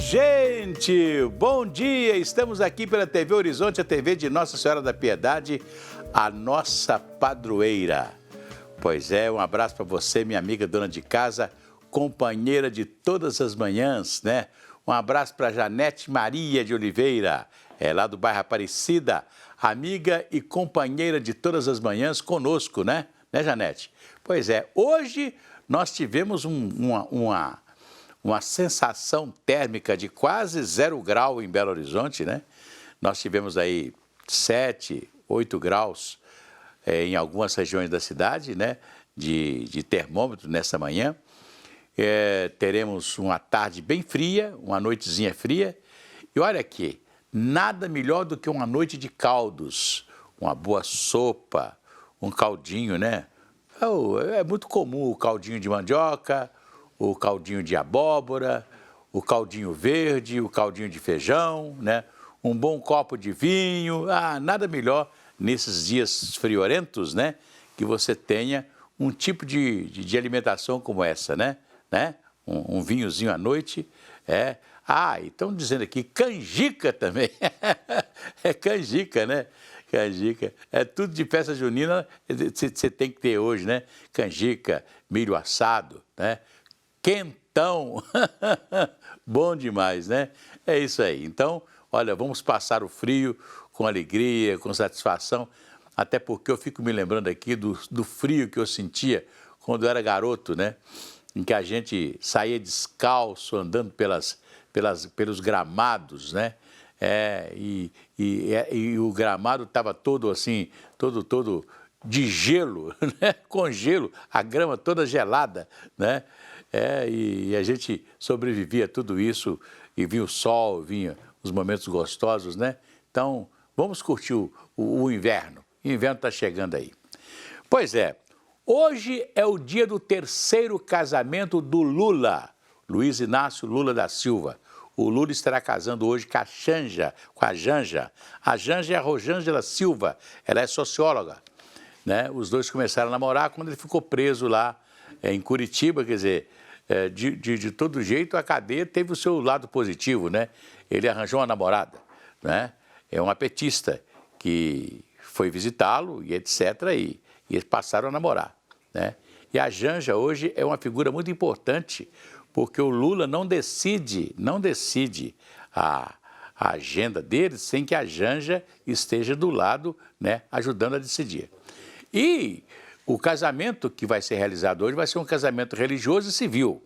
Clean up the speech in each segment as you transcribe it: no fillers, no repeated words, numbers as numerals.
Gente, bom dia! Estamos aqui pela TV Horizonte, a TV de Nossa Senhora da Piedade, a nossa padroeira. Pois é, um abraço para você, minha amiga dona de casa, companheira de todas as manhãs, né? Um abraço para Janete Maria de Oliveira, lá do bairro Aparecida, amiga e companheira de todas as manhãs conosco, né? Né, Janete? Pois é, hoje nós tivemos uma sensação térmica de quase 0 grau em Belo Horizonte, né? Nós tivemos aí 7, 8 graus em algumas regiões da cidade, né? De termômetro nessa manhã. Teremos uma tarde bem fria, uma noitezinha fria. E olha aqui, nada melhor do que uma noite de caldos, uma boa sopa, um caldinho, né? É muito comum o caldinho de mandioca, o caldinho de abóbora, o caldinho verde, o caldinho de feijão, né? Um bom copo de vinho. Nada melhor nesses dias friorentos, né? Que você tenha um tipo de alimentação como essa, né? Um vinhozinho à noite. E estão dizendo aqui canjica também. É canjica, né? Canjica. É tudo de festa junina, você tem que ter hoje, né? Canjica, milho assado, né? Quentão, bom demais, né? É isso aí. Então, olha, vamos passar o frio com alegria, com satisfação, até porque eu fico me lembrando aqui do frio que eu sentia quando eu era garoto, né? Em que a gente saía descalço, andando pelos gramados, né? E o gramado estava todo assim, todo de gelo, né? Com gelo, a grama toda gelada, né? E a gente sobrevivia a tudo isso, e vinha o sol, vinha os momentos gostosos, né? Então, vamos curtir o inverno. O inverno está chegando aí. Pois é, hoje é o dia do 3º casamento do Lula, Luiz Inácio Lula da Silva. O Lula estará casando hoje com a Janja. A Janja é a Rosângela Silva, ela é socióloga, né? Os dois começaram a namorar quando ele ficou preso lá em Curitiba, quer dizer, de todo jeito a cadeia teve o seu lado positivo, né? Ele arranjou uma namorada, né? É uma petista que foi visitá-lo e etc. E eles passaram a namorar, né? E a Janja hoje é uma figura muito importante, porque o Lula não decide a agenda dele sem que a Janja esteja do lado, né, ajudando a decidir. E o casamento que vai ser realizado hoje vai ser um casamento religioso e civil.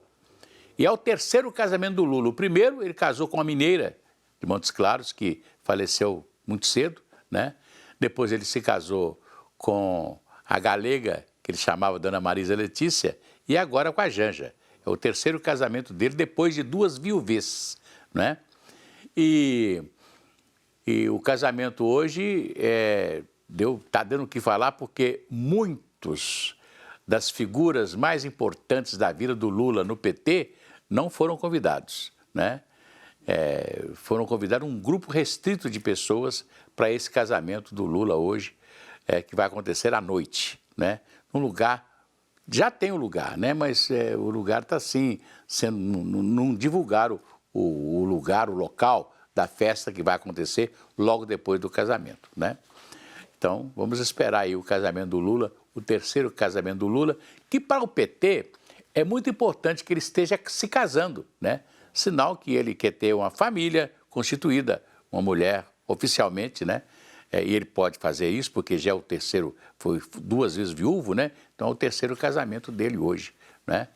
E é o 3º casamento do Lula. O primeiro, ele casou com uma mineira de Montes Claros, que faleceu muito cedo, né? Depois ele se casou com a galega, que ele chamava Dona Marisa Letícia, e agora com a Janja. É o 3º casamento dele, depois de 2 viuvez, né? E o casamento hoje está dando o que falar, porque muitos das figuras mais importantes da vida do Lula no PT não foram convidados, né? Foram convidados um grupo restrito de pessoas para esse casamento do Lula hoje, que vai acontecer à noite, né? Num lugar, já tem o lugar, né? Mas o lugar está assim, não divulgaram o lugar, o local da festa que vai acontecer logo depois do casamento, né? Então, vamos esperar aí o casamento do Lula, o 3º casamento do Lula, que para o PT é muito importante que ele esteja se casando, né? Sinal que ele quer ter uma família constituída, uma mulher oficialmente, né? E ele pode fazer isso porque já é o 3º, foi 2 vezes viúvo, né? Então é o 3º casamento dele hoje, né?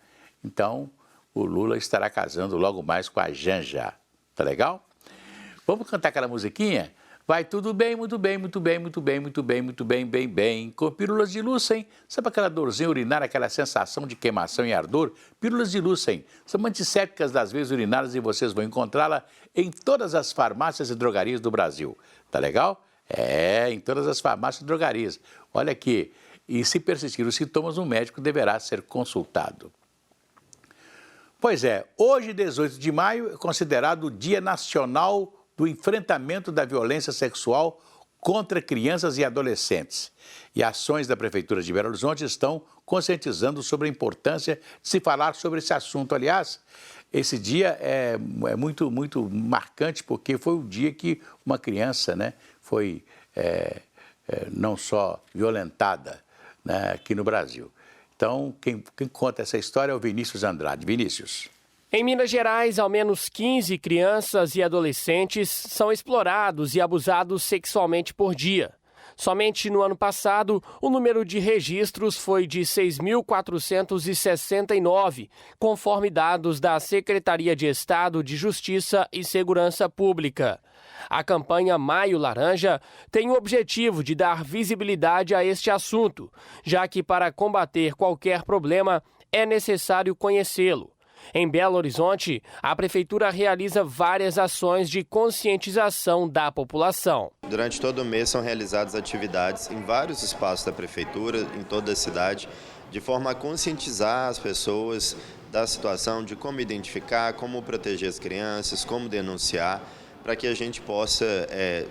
Então, o Lula estará casando logo mais com a Janja, tá legal? Vamos cantar aquela musiquinha? Vai tudo bem, muito bem, muito bem, muito bem, muito bem, muito bem, bem, bem. Com pílulas de Lucem. Sabe aquela dorzinha urinária, aquela sensação de queimação e ardor? Pílulas de Lucem. São antissépticas das veias urinárias e vocês vão encontrá-la em todas as farmácias e drogarias do Brasil. Tá legal? Em todas as farmácias e drogarias. Olha aqui. E se persistir os sintomas, um médico deverá ser consultado. Pois é, hoje, 18 de maio, é considerado o Dia Nacional do Enfrentamento da Violência Sexual contra crianças e adolescentes. E ações da Prefeitura de Belo Horizonte estão conscientizando sobre a importância de se falar sobre esse assunto. Aliás, esse dia é muito, muito marcante, porque foi o dia que uma criança, né, foi não só violentada, né, aqui no Brasil. Então, quem conta essa história é o Vinícius Andrade. Vinícius. Em Minas Gerais, ao menos 15 crianças e adolescentes são explorados e abusados sexualmente por dia. Somente no ano passado, o número de registros foi de 6.469, conforme dados da Secretaria de Estado de Justiça e Segurança Pública. A campanha Maio Laranja tem o objetivo de dar visibilidade a este assunto, já que para combater qualquer problema é necessário conhecê-lo. Em Belo Horizonte, a Prefeitura realiza várias ações de conscientização da população. Durante todo o mês são realizadas atividades em vários espaços da Prefeitura, em toda a cidade, de forma a conscientizar as pessoas da situação, de como identificar, como proteger as crianças, como denunciar, para que a gente possa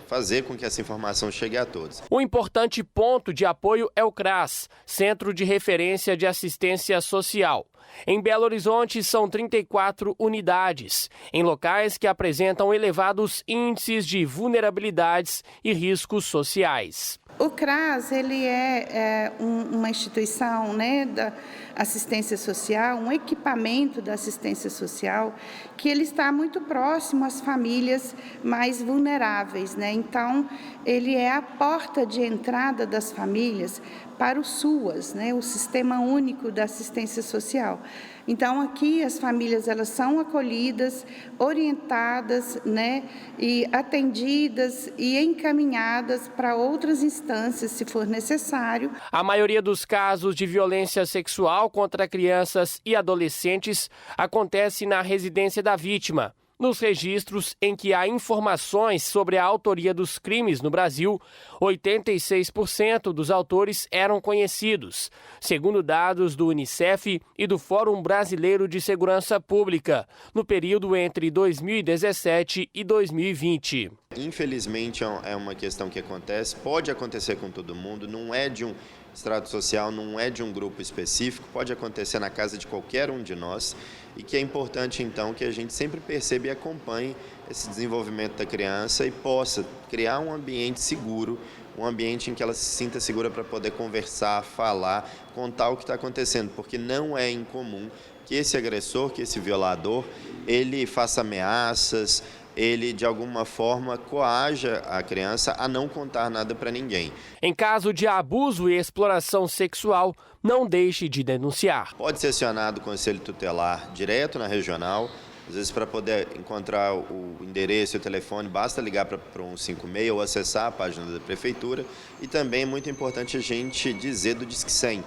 fazer com que essa informação chegue a todos. Um importante ponto de apoio é o CRAS, Centro de Referência de Assistência Social. Em Belo Horizonte, são 34 unidades, em locais que apresentam elevados índices de vulnerabilidades e riscos sociais. O CRAS ele é uma instituição, né, da assistência social, um equipamento da assistência social, que ele está muito próximo às famílias mais vulneráveis, né? Então, ele é a porta de entrada das famílias para o SUAS, né, o Sistema Único da Assistência Social. Então, aqui as famílias elas são acolhidas, orientadas, né, e atendidas e encaminhadas para outras instâncias, se for necessário. A maioria dos casos de violência sexual contra crianças e adolescentes acontece na residência da vítima. Nos registros em que há informações sobre a autoria dos crimes no Brasil, 86% dos autores eram conhecidos, segundo dados do Unicef e do Fórum Brasileiro de Segurança Pública, no período entre 2017 e 2020. Infelizmente é uma questão que acontece, pode acontecer com todo mundo, não é de um estrato social, não é de um grupo específico, pode acontecer na casa de qualquer um de nós e que é importante então que a gente sempre perceba e acompanhe esse desenvolvimento da criança e possa criar um ambiente seguro, um ambiente em que ela se sinta segura para poder conversar, falar, contar o que está acontecendo, porque não é incomum que esse agressor, que esse violador, ele faça ameaças, ele de alguma forma coaja a criança a não contar nada para ninguém. Em caso de abuso e exploração sexual, não deixe de denunciar. Pode ser acionado o Conselho Tutelar direto na regional, às vezes para poder encontrar o endereço e o telefone, basta ligar para o 156 ou acessar a página da Prefeitura. E também é muito importante a gente dizer do Disque 100,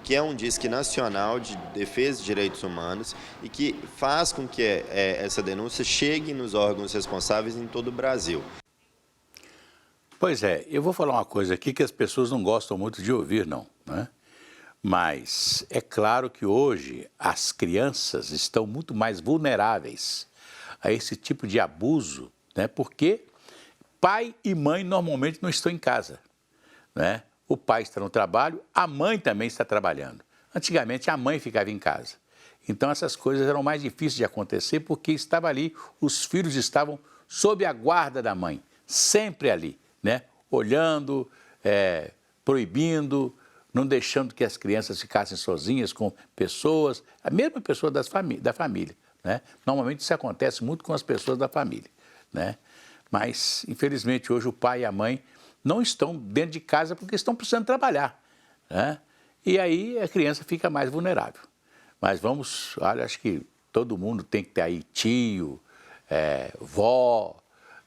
que é um Disque Nacional de Defesa de Direitos Humanos e que faz com que essa denúncia chegue nos órgãos responsáveis em todo o Brasil. Pois é, eu vou falar uma coisa aqui que as pessoas não gostam muito de ouvir, não, né? Mas é claro que hoje as crianças estão muito mais vulneráveis a esse tipo de abuso, né? Porque pai e mãe normalmente não estão em casa, né? O pai está no trabalho, a mãe também está trabalhando. Antigamente a mãe ficava em casa. Então essas coisas eram mais difíceis de acontecer porque estava ali, os filhos estavam sob a guarda da mãe, sempre ali, né? Olhando, proibindo, não deixando que as crianças ficassem sozinhas com pessoas, a mesma pessoa da família, né? Normalmente isso acontece muito com as pessoas da família, né? Mas, infelizmente, hoje o pai e a mãe não estão dentro de casa porque estão precisando trabalhar, né? E aí a criança fica mais vulnerável. Mas olha, acho que todo mundo tem que ter aí tio, vó,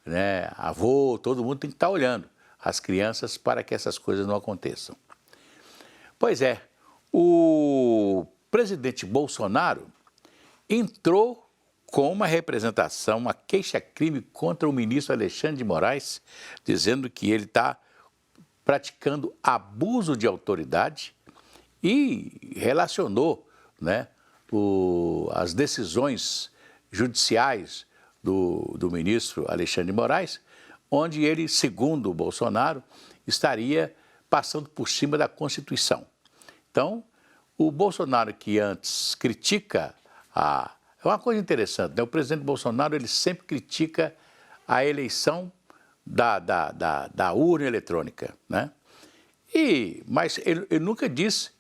né, avô, todo mundo tem que estar olhando as crianças para que essas coisas não aconteçam. Pois é, o presidente Bolsonaro entrou com uma representação, uma queixa-crime contra o ministro Alexandre de Moraes, dizendo que ele está praticando abuso de autoridade e relacionou, né, as decisões judiciais do ministro Alexandre de Moraes, onde ele, segundo o Bolsonaro, estaria passando por cima da Constituição. Então, o Bolsonaro, que antes critica a é uma coisa interessante, né? O presidente Bolsonaro, ele sempre critica a eleição da urna eletrônica, né? Mas ele nunca diz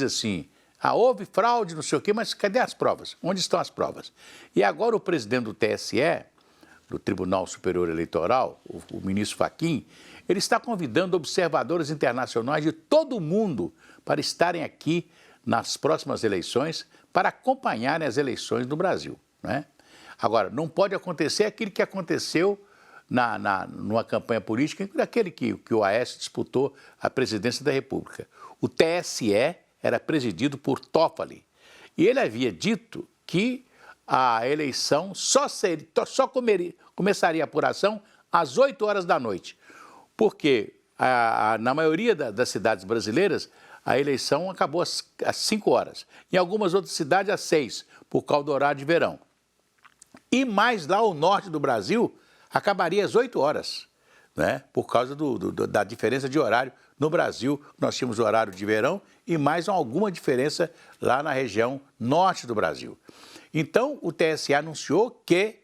assim, houve fraude, não sei o quê, mas cadê as provas? Onde estão as provas? E agora o presidente do TSE, do Tribunal Superior Eleitoral, o ministro Fachin, ele está convidando observadores internacionais de todo o mundo para estarem aqui nas próximas eleições, para acompanharem as eleições do Brasil, né? Agora, não pode acontecer aquilo que aconteceu numa campanha política, daquele que o Aécio disputou a presidência da República. O TSE era presidido por Toffoli, e ele havia dito que a eleição começaria a apuração às 8 horas da noite, porque na maioria das cidades brasileiras a eleição acabou às 5 horas, em algumas outras cidades às 6, por causa do horário de verão. E mais lá ao norte do Brasil, acabaria às 8 horas, né? Por causa da diferença de horário. No Brasil, nós tínhamos o horário de verão e mais alguma diferença lá na região norte do Brasil. Então, o TSE anunciou que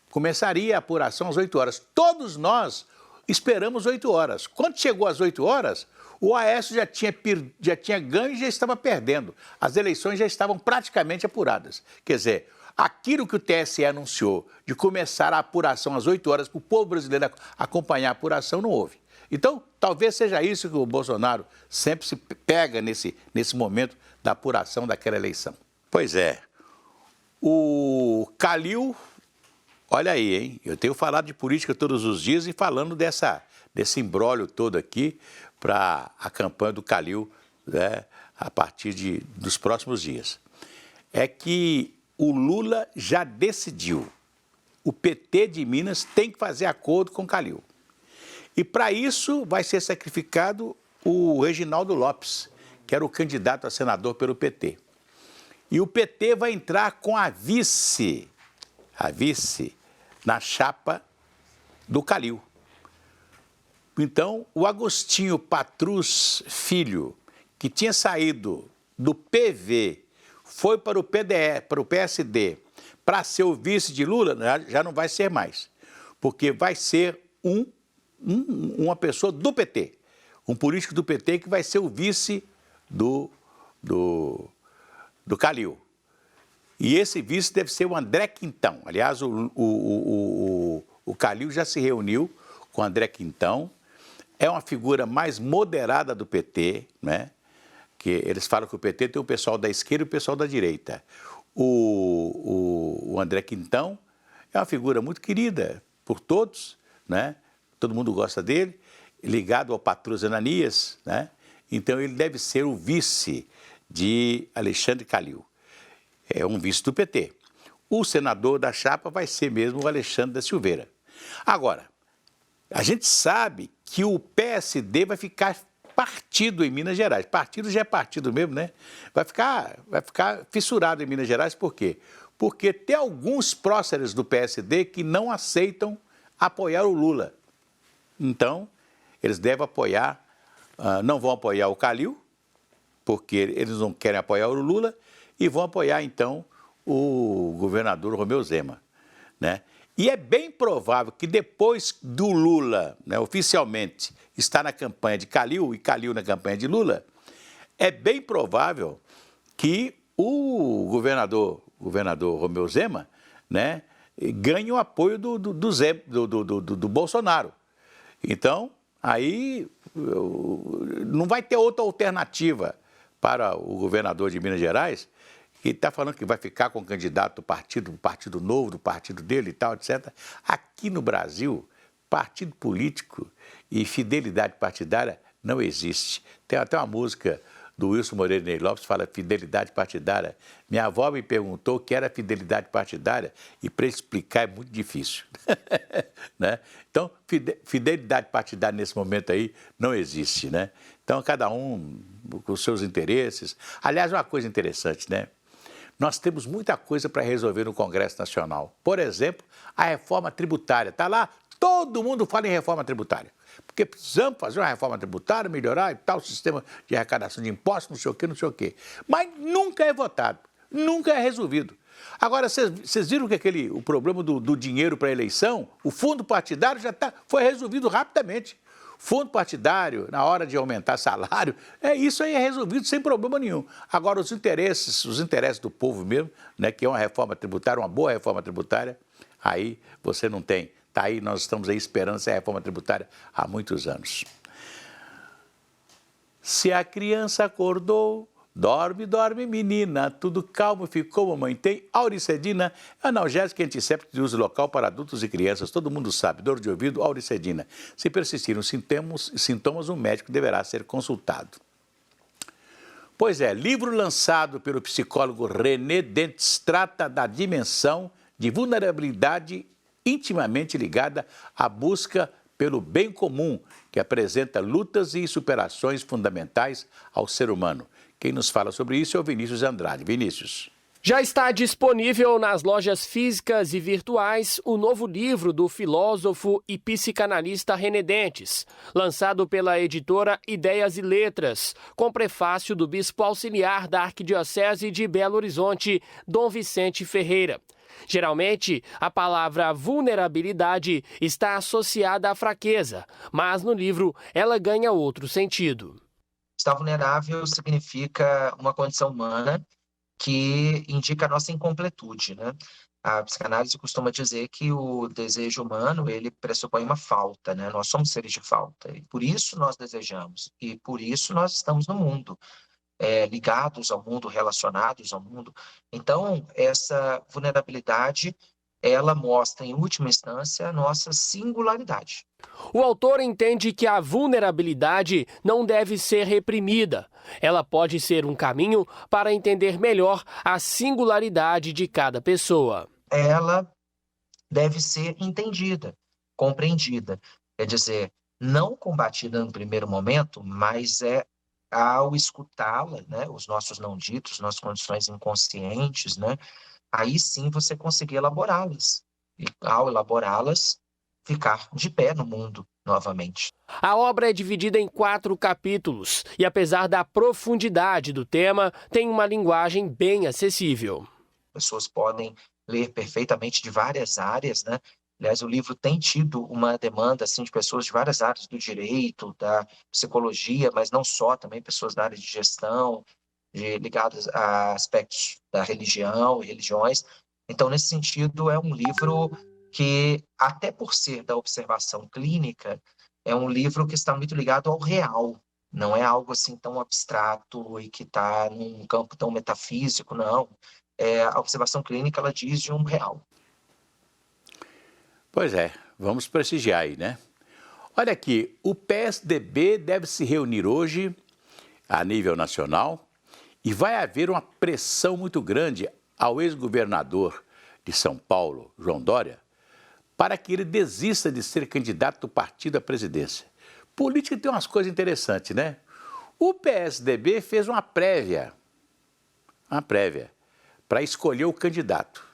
começaria a apuração às 8 horas. Todos nós esperamos 8 horas. Quando chegou às 8 horas, o Aécio já tinha ganho e já estava perdendo. As eleições já estavam praticamente apuradas. Quer dizer, aquilo que o TSE anunciou de começar a apuração às 8 horas para o povo brasileiro acompanhar a apuração, não houve. Então, talvez seja isso que o Bolsonaro sempre se pega nesse momento da apuração daquela eleição. Pois é, o Calil, olha aí, hein? Eu tenho falado de política todos os dias e falando desse imbróglio todo aqui para a campanha do Calil, né, a partir dos próximos dias. É que o Lula já decidiu. O PT de Minas tem que fazer acordo com o Calil. E para isso vai ser sacrificado o Reginaldo Lopes, que era o candidato a senador pelo PT. E o PT vai entrar com a vice na chapa do Calil. Então, o Agostinho Patrus Filho, que tinha saído do PV, foi para o PSD, para ser o vice de Lula, já não vai ser mais, porque vai ser uma pessoa do PT, um político do PT que vai ser o vice do Calil. E esse vice deve ser o André Quintão. Aliás, o Calil já se reuniu com o André Quintão, é uma figura mais moderada do PT, né? Que eles falam que o PT tem o pessoal da esquerda e o pessoal da direita. O André Quintão é uma figura muito querida por todos, né? Todo mundo gosta dele, ligado ao Patrus Ananias, né? Então ele deve ser o vice de Alexandre Calil. É um vice do PT. O senador da chapa vai ser mesmo o Alexandre da Silveira. Agora, a gente sabe que o PSD vai ficar partido em Minas Gerais. Partido já é partido mesmo, né? Vai ficar fissurado em Minas Gerais, por quê? Porque tem alguns próceres do PSD que não aceitam apoiar o Lula. Então, eles devem apoiar, não vão apoiar o Calil, porque eles não querem apoiar o Lula, e vão apoiar, então, o governador Romeu Zema, né? E é bem provável que depois do Lula, né, oficialmente, estar na campanha de Calil e Calil na campanha de Lula, é bem provável que o governador Romeu Zema, né, ganhe o apoio do Bolsonaro. Então, aí não vai ter outra alternativa para o governador de Minas Gerais, que está falando que vai ficar com o candidato do partido novo, do partido dele e tal, etc. Aqui no Brasil, partido político e fidelidade partidária não existe. Tem até uma música do Wilson Moreira Ney Lopes que fala fidelidade partidária. Minha avó me perguntou o que era fidelidade partidária e para explicar é muito difícil. Né? Então, fidelidade partidária nesse momento aí não existe, né? Então, cada um com os seus interesses. Aliás, uma coisa interessante, né? Nós temos muita coisa para resolver no Congresso Nacional. Por exemplo, a reforma tributária. Está lá, todo mundo fala em reforma tributária. Porque precisamos fazer uma reforma tributária, melhorar e tal, o sistema de arrecadação de impostos, não sei o quê. Mas nunca é votado, nunca é resolvido. Agora, vocês viram que o problema do dinheiro para a eleição, o fundo partidário foi resolvido rapidamente. Fundo partidário, na hora de aumentar salário, isso aí é resolvido sem problema nenhum. Agora, os interesses do povo mesmo, né, que é uma reforma tributária, uma boa reforma tributária, aí você não tem. Tá aí, nós estamos aí esperando essa reforma tributária há muitos anos. Se a criança acordou, dorme, dorme, menina, tudo calmo ficou, mamãe tem. Auricedina, analgésico e antisséptico de uso local para adultos e crianças. Todo mundo sabe, dor de ouvido, auricedina. Se persistirem os sintomas, o médico deverá ser consultado. Pois é, livro lançado pelo psicólogo René Dentes trata da dimensão de vulnerabilidade intimamente ligada à busca pelo bem comum, que apresenta lutas e superações fundamentais ao ser humano. Quem nos fala sobre isso é o Vinícius Andrade. Vinícius. Já está disponível nas lojas físicas e virtuais o novo livro do filósofo e psicanalista René Dentes, lançado pela editora Ideias e Letras, com prefácio do bispo auxiliar da Arquidiocese de Belo Horizonte, Dom Vicente Ferreira. Geralmente, a palavra vulnerabilidade está associada à fraqueza, mas no livro ela ganha outro sentido. Estar vulnerável significa uma condição humana que indica a nossa incompletude, né? A psicanálise costuma dizer que o desejo humano, ele pressupõe uma falta, né? Nós somos seres de falta, e por isso nós desejamos, e por isso nós estamos no mundo. Ligados ao mundo, relacionados ao mundo. Então, essa vulnerabilidade, ela mostra, em última instância, a nossa singularidade. O autor entende que a vulnerabilidade não deve ser reprimida. Ela pode ser um caminho para entender melhor a singularidade de cada pessoa. Ela deve ser entendida, compreendida. Quer dizer, não combatida no primeiro momento, mas ao escutá-la, né, os nossos não ditos, nossas condições inconscientes, né, aí sim você conseguir elaborá-las. E ao elaborá-las, ficar de pé no mundo novamente. A obra é dividida em 4 capítulos e, apesar da profundidade do tema, tem uma linguagem bem acessível. Pessoas podem ler perfeitamente de várias áreas, né? Aliás, o livro tem tido uma demanda assim, de pessoas de várias áreas do direito, da psicologia, mas não só, também pessoas da área de gestão, ligadas a aspectos da religião e religiões. Então, nesse sentido, é um livro que, até por ser da observação clínica, é um livro que está muito ligado ao real. Não é algo assim tão abstrato e que está num campo tão metafísico, não. A observação clínica, ela diz de um real. Pois é, vamos prestigiar aí, né? Olha aqui, o PSDB deve se reunir hoje a nível nacional e vai haver uma pressão muito grande ao ex-governador de São Paulo, João Dória, para que ele desista de ser candidato do partido à presidência. Política tem umas coisas interessantes, né? O PSDB fez uma prévia para escolher o candidato.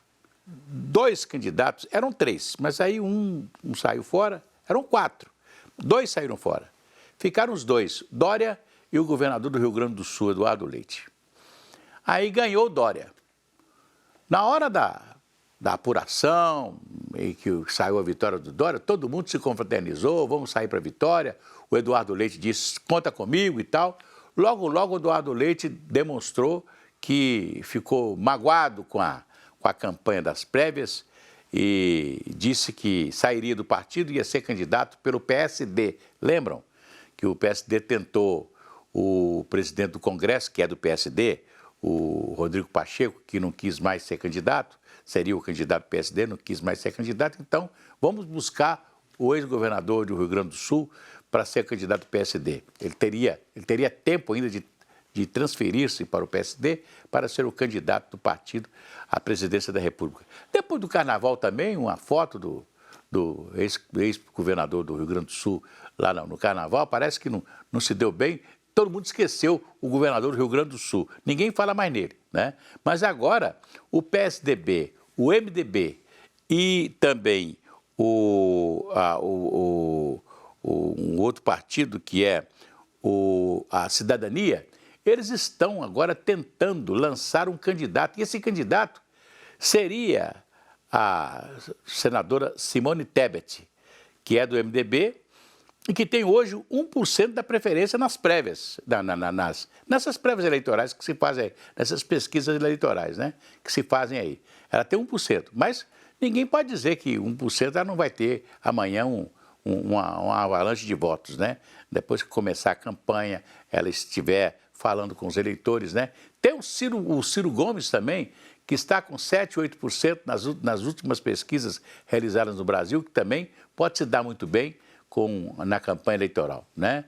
2 candidatos, eram 3, mas aí um saiu fora, eram 4. 2 saíram fora. Ficaram os 2, Dória e o governador do Rio Grande do Sul, Eduardo Leite. Aí ganhou Dória. Na hora da apuração, em que saiu a vitória do Dória, todo mundo se confraternizou, vamos sair para a vitória. O Eduardo Leite disse, conta comigo e tal. Logo, o Eduardo Leite demonstrou que ficou magoado com a campanha das prévias e disse que sairia do partido e ia ser candidato pelo PSD. Lembram que o PSD tentou o presidente do Congresso, que é do PSD, o Rodrigo Pacheco, que não quis mais ser candidato, seria o candidato do PSD, não quis mais ser candidato. Então, vamos buscar o ex-governador do Rio Grande do Sul para ser candidato do PSD. Ele teria tempo ainda de transferir-se para o PSD para ser o candidato do partido à presidência da República. Depois do Carnaval também, uma foto do ex-governador do Rio Grande do Sul lá no Carnaval, parece que não se deu bem, todo mundo esqueceu o governador do Rio Grande do Sul, ninguém fala mais nele, né? Mas agora o PSDB, o MDB e também um outro partido que é a Cidadania, eles estão agora tentando lançar um candidato, e esse candidato seria a senadora Simone Tebet, que é do MDB e que tem hoje 1% da preferência nas prévias, nessas prévias eleitorais que se fazem aí, nessas pesquisas eleitorais, né, que se fazem aí. Ela tem 1%, mas ninguém pode dizer que 1% ela não vai ter amanhã uma avalanche de votos, né? Depois que começar a campanha, ela estiver falando com os eleitores, né? Tem o Ciro Gomes também, que está com 7, 8% nas últimas pesquisas realizadas no Brasil, que também pode se dar muito bem na campanha eleitoral, né?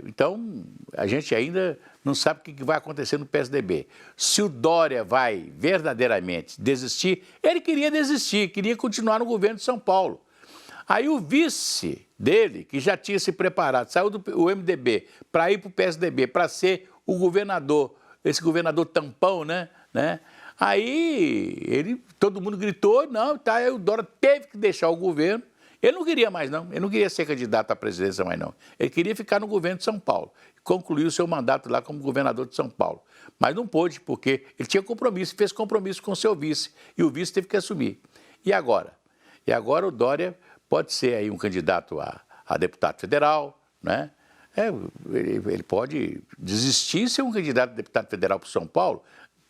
Então, a gente ainda não sabe o que vai acontecer no PSDB. Se o Dória vai verdadeiramente desistir, ele queria desistir, queria continuar no governo de São Paulo. Aí o vice dele, que já tinha se preparado, saiu do MDB para ir para o PSDB, para ser o governador, esse governador tampão, né? Aí todo mundo gritou, não, tá, aí o Dória teve que deixar o governo. Ele não queria mais, não. Ele não queria ser candidato à presidência mais, não. Ele queria ficar no governo de São Paulo. Concluiu o seu mandato lá como governador de São Paulo. Mas não pôde, porque ele tinha compromisso, fez compromisso com o seu vice. E o vice teve que assumir. E agora? E agora o Dória pode ser aí um candidato a deputado federal, né? Ele pode desistir e ser um candidato a deputado federal para São Paulo.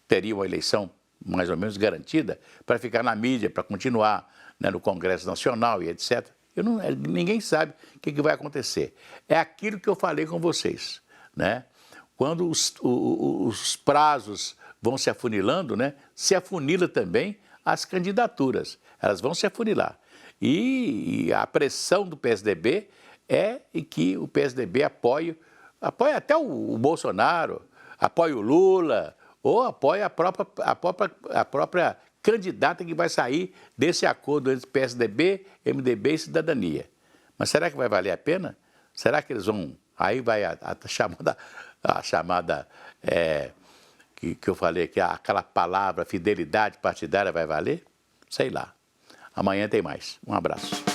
Teria uma eleição mais ou menos garantida para ficar na mídia, para continuar, né, no Congresso Nacional e etc. Ninguém sabe o que vai acontecer. É aquilo que eu falei com vocês, né? Quando os prazos vão se afunilando, né, se afunila também as candidaturas. Elas vão se afunilar. E a pressão do PSDB é que o PSDB apoie até o Bolsonaro, apoie o Lula, ou apoie a própria candidata que vai sair desse acordo entre PSDB, MDB e Cidadania. Mas será que vai valer a pena? Será que eles vão... Aí vai a chamada que eu falei, que aquela palavra fidelidade partidária vai valer? Sei lá. Amanhã tem mais. Um abraço.